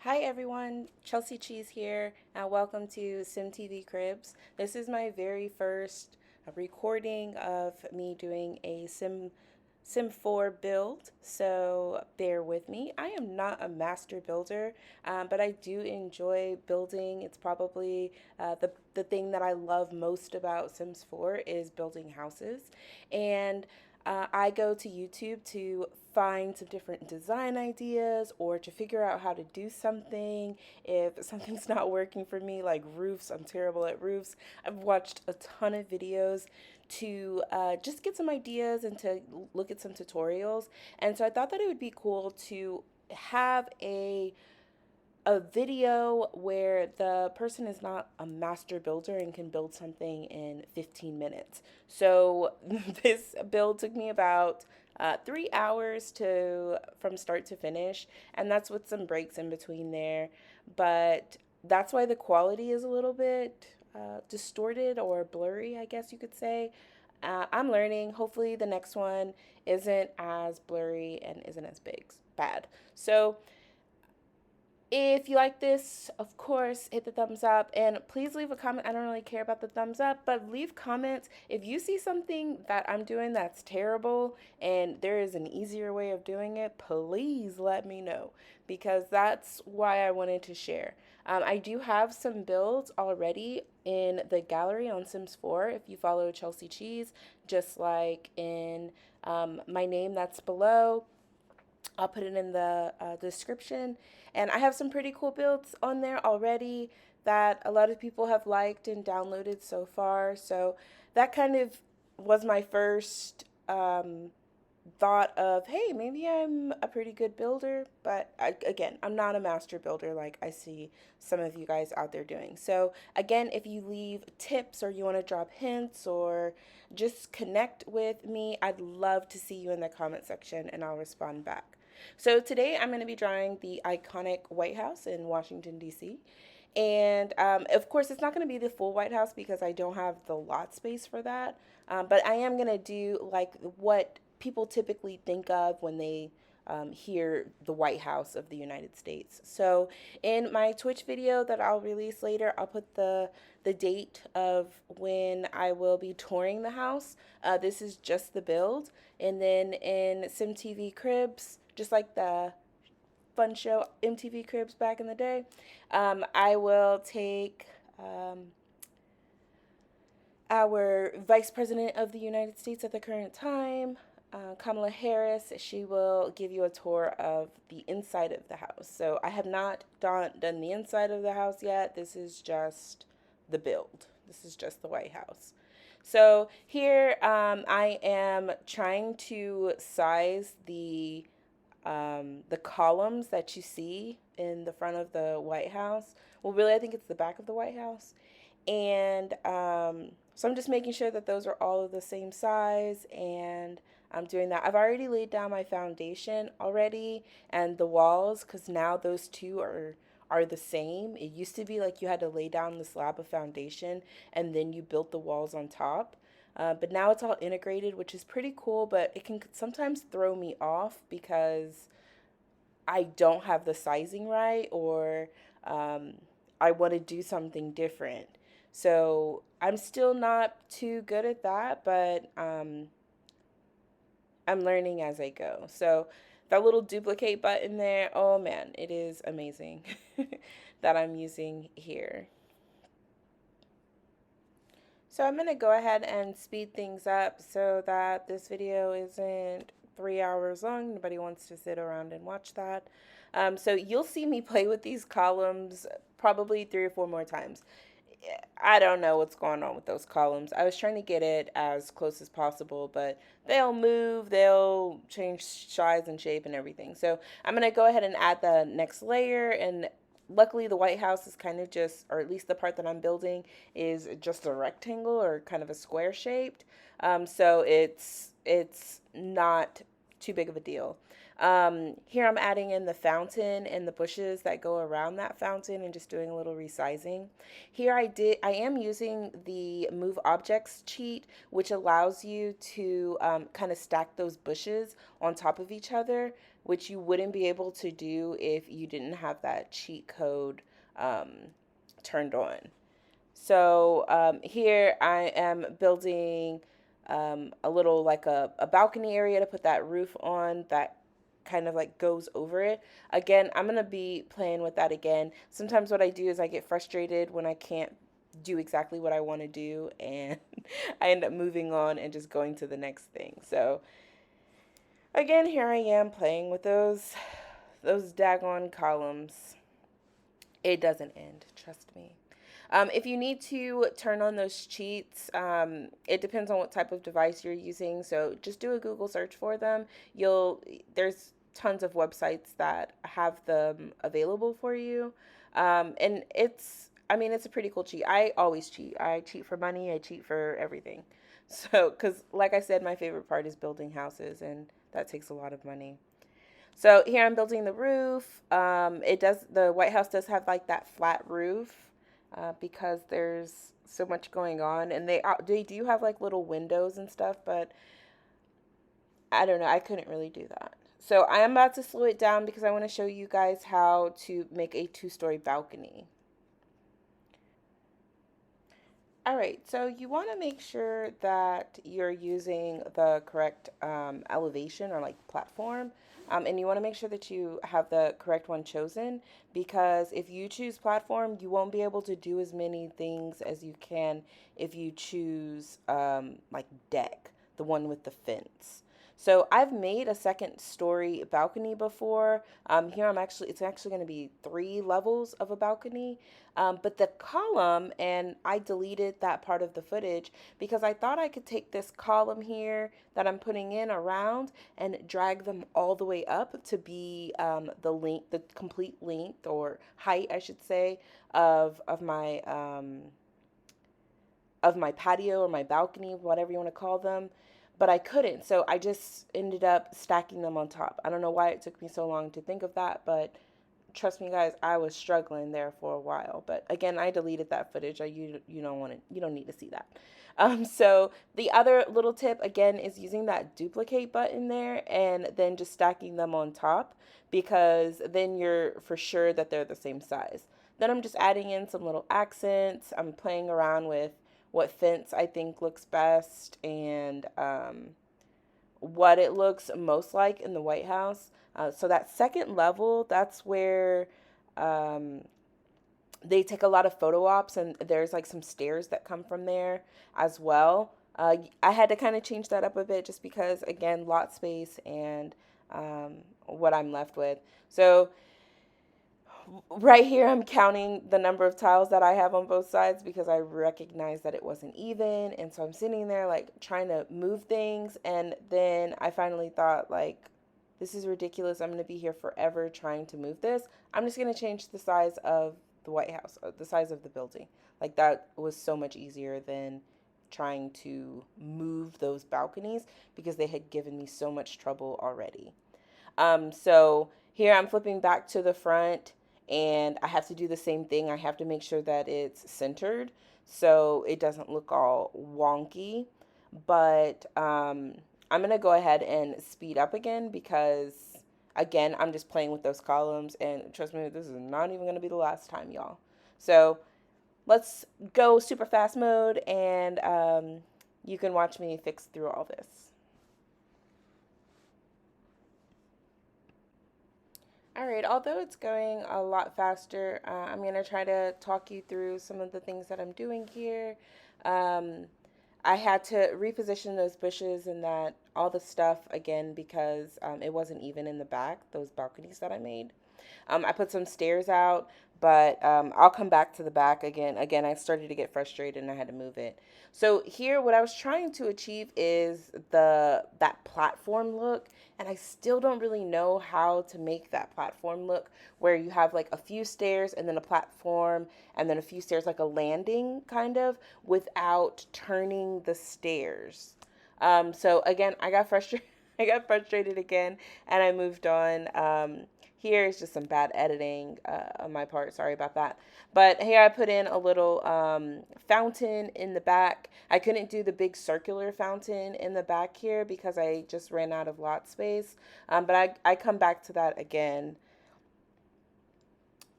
Hi everyone, chelsEcheeze here, and welcome to SimTVcribs. This is my very first recording of me doing a Sim 4 build, so bear with me. I am not a master builder, but I do enjoy building. It's probably the thing that I love most about Sims 4 is building houses, and I go to YouTube to find some different design ideas or to figure out how to do something. If something's not working for me, like roofs, I'm terrible at roofs. I've watched a ton of videos to just get some ideas and to look at some tutorials. And so I thought that it would be cool to have a video where the person is not a master builder and can build something in 15 minutes. So this build took me about 3 hours to from start to finish, and that's with some breaks in between there. But that's why the quality is a little bit distorted or blurry, I guess you could say. I'm learning. Hopefully, the next one isn't as blurry and isn't as bad. So if you like this, of course, hit the thumbs up and please leave a comment. I don't really care about the thumbs up, but leave comments. If you see something that I'm doing that's terrible and there is an easier way of doing it, please let me know because that's why I wanted to share. I do have some builds already in the gallery on Sims 4 if you follow chelsEcheeze, just like in my name that's below. I'll put it in the description. And I have some pretty cool builds on there already that a lot of people have liked and downloaded so far. So that kind of was my first thought of, hey, maybe I'm a pretty good builder. But again, I'm not a master builder like I see some of you guys out there doing. So again, if you leave tips or you want to drop hints or just connect with me, I'd love to see you in the comment section and I'll respond back. So today I'm going to be drawing the iconic White House in Washington, D.C. And of course, it's not going to be the full White House because I don't have the lot space for that. But I am going to do like what people typically think of when they hear the White House of the United States. So in my Twitch video that I'll release later, I'll put the date of when I will be touring the house. This is just the build. And then in SimTVcribs, just like the fun show MTV Cribs back in the day, I will take our Vice President of the United States at the current time, Kamala Harris. She will give you a tour of the inside of the house. So I have not done the inside of the house yet. This is just the build. This is just the White House. So here I am trying to size the columns that you see in the front of the White House. Well, really, I think it's the back of the White House. And so I'm just making sure that those are all of the same size, and I'm doing that. I've already laid down my foundation already and the walls because now those two are the same. It used to be like you had to lay down the slab of foundation and then you built the walls on top. But now it's all integrated, which is pretty cool, but it can sometimes throw me off because I don't have the sizing right or I want to do something different. So I'm still not too good at that, but I'm learning as I go. So that little duplicate button there, oh man, it is amazing that I'm using here. So I'm going to go ahead and speed things up so that this video isn't 3 hours long. Nobody wants to sit around and watch that. So you'll see me play with these columns probably 3 or 4 more times. I don't know what's going on with those columns. I was trying to get it as close as possible, but they'll move, they'll change size and shape and everything. So I'm going to go ahead and add the next layer, and luckily the White House is kind of just, or at least the part that I'm building is just a rectangle or kind of a square shaped. So it's not too big of a deal. Here I'm adding in the fountain and the bushes that go around that fountain and just doing a little resizing. Here I am using the move objects cheat, which allows you to kind of stack those bushes on top of each other, which you wouldn't be able to do if you didn't have that cheat code um, turned on. So here I am building a little like a balcony area to put that roof on that kind of like goes over it. Again, I'm going to be playing with that again. Sometimes what I do is I get frustrated when I can't do exactly what I want to do, and I end up moving on and just going to the next thing. So again, here I am playing with those daggone columns. It doesn't end, trust me. If you need to turn on those cheats, it depends on what type of device you're using. So just do a Google search for them. There's tons of websites that have them available for you. And I mean, it's a pretty cool cheat. I always cheat. I cheat for money. I cheat for everything. So, because like I said, my favorite part is building houses, and that takes a lot of money. So here I'm building the roof. The White House does have like that flat roof because there's so much going on, and they do have like little windows and stuff, but I don't know, I couldn't really do that. So I am about to slow it down because I want to show you guys how to make a two-story balcony. All right, so you want to make sure that you're using the correct elevation or like platform, and you want to make sure that you have the correct one chosen, because if you choose platform, you won't be able to do as many things as you can if you choose like deck, the one with the fence. So I've made a second story balcony before. It's actually going to be 3 levels of a balcony. But the column, and I deleted that part of the footage because I thought I could take this column here that I'm putting in around and drag them all the way up to be the complete length or height, I should say, of my patio or my balcony, whatever you want to call them. But I couldn't, so I just ended up stacking them on top. I don't know why it took me so long to think of that, but trust me, guys, I was struggling there for a while. But again, I deleted that footage. You don't need to see that. So the other little tip again is using that duplicate button there and then just stacking them on top, because then you're for sure that they're the same size. Then I'm just adding in some little accents. I'm playing around with what fence I think looks best, and what it looks most like in the White House. So that second level, that's where um, they take a lot of photo ops, and there's like some stairs that come from there as well. I had to kind of change that up a bit just because, again, lot space and what I'm left with. So right here, I'm counting the number of tiles that I have on both sides because I recognize that it wasn't even. And so I'm sitting there like trying to move things. And then I finally thought, like, this is ridiculous. I'm going to be here forever trying to move this. I'm just going to change the size of the White House, the size of the building. Like, that was so much easier than trying to move those balconies because they had given me so much trouble already. So here I'm flipping back to the front, and I have to do the same thing. I have to make sure that it's centered so it doesn't look all wonky. But I'm going to go ahead and speed up again because, again, I'm just playing with those columns. And trust me, this is not even going to be the last time, y'all. So let's go super fast mode, and you can watch me fix through all this. All right, although it's going a lot faster, I'm going to try to talk you through some of the things that I'm doing here. Um, I had to reposition those bushes and that all the stuff again because it wasn't even in the back, those balconies that I made. I put some stairs out, but I'll come back to the back again. Again, I started to get frustrated and I had to move it. So here, what I was trying to achieve is that platform look, and I still don't really know how to make that platform look where you have like a few stairs and then a platform and then a few stairs, like a landing kind of, without turning the stairs. So again, I got frustrated. I got frustrated again and I moved on. Here is just some bad editing on my part. Sorry about that. But here I put in a little fountain in the back. I couldn't do the big circular fountain in the back here because I just ran out of lot space. But I come back to that again.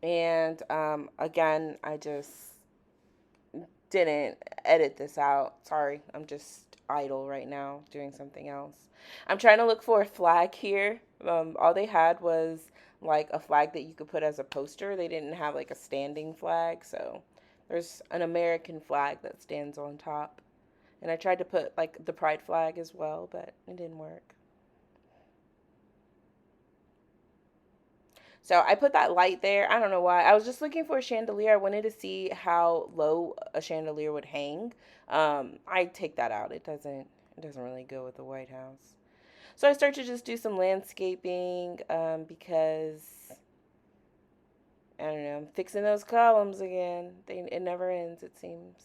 And again, I just didn't edit this out. Sorry, I'm just idle right now doing something else. I'm trying to look for a flag here. All they had was like a flag that you could put as a poster. They didn't have like a standing flag, so there's an American flag that stands on top. And I tried to put like the pride flag as well, but it didn't work. So I put that light there. I don't know why. I was just looking for a chandelier. I wanted to see how low a chandelier would hang. I take that out. It doesn't really go with the White House. So I start to just do some landscaping because I don't know. I'm fixing those columns again. It never ends. It seems.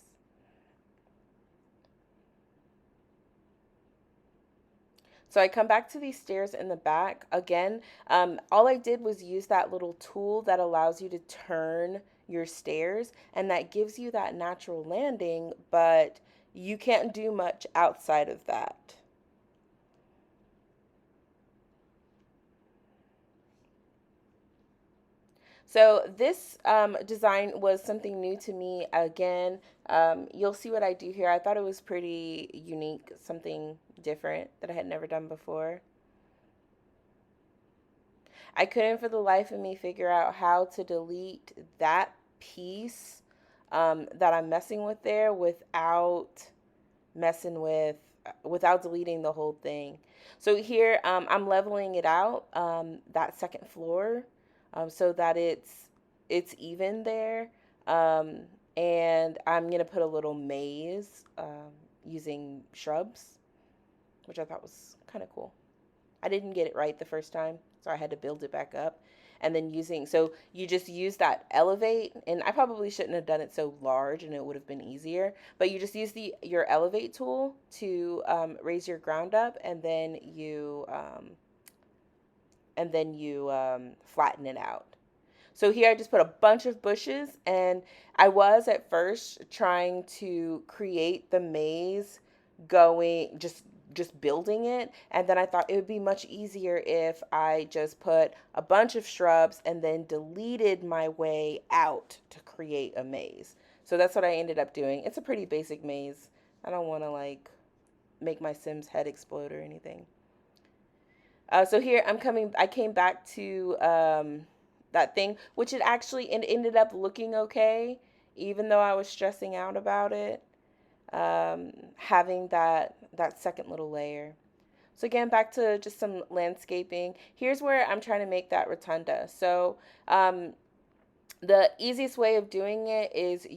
So I come back to these stairs in the back. Again, all I did was use that little tool that allows you to turn your stairs, and that gives you that natural landing, but you can't do much outside of that. So this design was something new to me. Again, you'll see what I do here. I thought it was pretty unique, something different that I had never done before. I couldn't for the life of me figure out how to delete that piece that I'm messing with there messing with without deleting the whole thing. So here I'm leveling it out that second floor so that it's even there. Um, and I'm gonna put a little maze using shrubs, which I thought was kind of cool. I didn't get it right the first time, so I had to build it back up. And then so you just use that elevate, and I probably shouldn't have done it so large, and it would have been easier. But you just use your elevate tool to raise your ground up, and then you flatten it out. So here I just put a bunch of bushes, and I was at first trying to create the maze going just building it, and then I thought it would be much easier if I just put a bunch of shrubs and then deleted my way out to create a maze. So that's what I ended up doing. It's a pretty basic maze. I don't want to like make my Sim's head explode or anything. So here I came back to that thing, which it ended up looking okay, even though I was stressing out about it. Having that second little layer. So again, back to just some landscaping. Here's where I'm trying to make that rotunda. So the easiest way of doing it is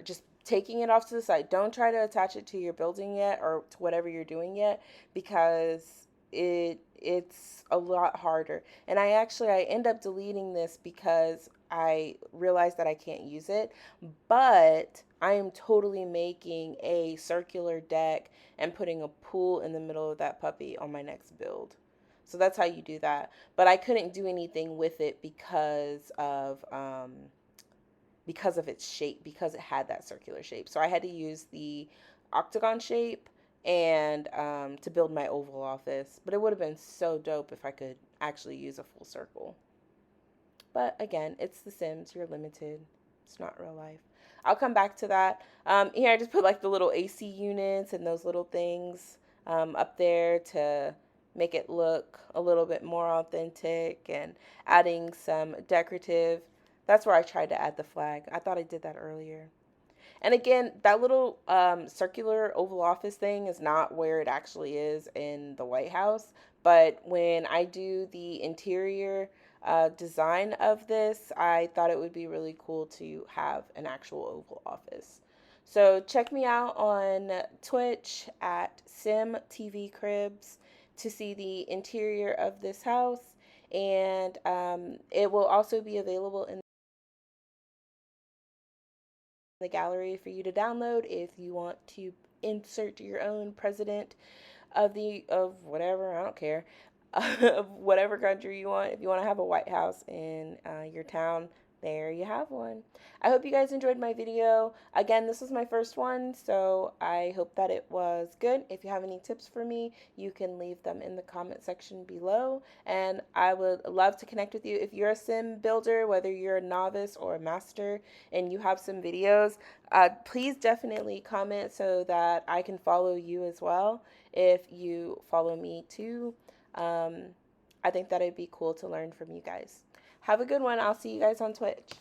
just taking it off to the side. Don't try to attach it to your building yet or to whatever you're doing yet because it's a lot harder. And I end up deleting this because I realized that I can't use it, but I am totally making a circular deck and putting a pool in the middle of that puppy on my next build. So that's how you do that. But I couldn't do anything with it because of its shape, because it had that circular shape. So I had to use the octagon shape and to build my oval office. But it would have been so dope if I could actually use a full circle. But again, it's The Sims. You're limited. It's not real life. I'll come back to that. Here I just put like the little AC units and those little things up there to make it look a little bit more authentic and adding some decorative. That's where I tried to add the flag. I thought I did that earlier. And again, that little circular Oval Office thing is not where it actually is in the White House. But when I do the interior design of this, I thought it would be really cool to have an actual Oval Office. So check me out on Twitch at SimTVcribs to see the interior of this house. And it will also be available in the gallery for you to download if you want to insert your own president of whatever, I don't care, of whatever country you want. If you want to have a White House in your town, there you have one. I hope you guys enjoyed my video. Again, this was my first one, so I hope that it was good. If you have any tips for me, you can leave them in the comment section below, and I would love to connect with you. If you're a sim builder, whether you're a novice or a master, and you have some videos, please definitely comment so that I can follow you as well. If you follow me too, I think that it'd be cool to learn from you guys. Have a good one. I'll see you guys on Twitch.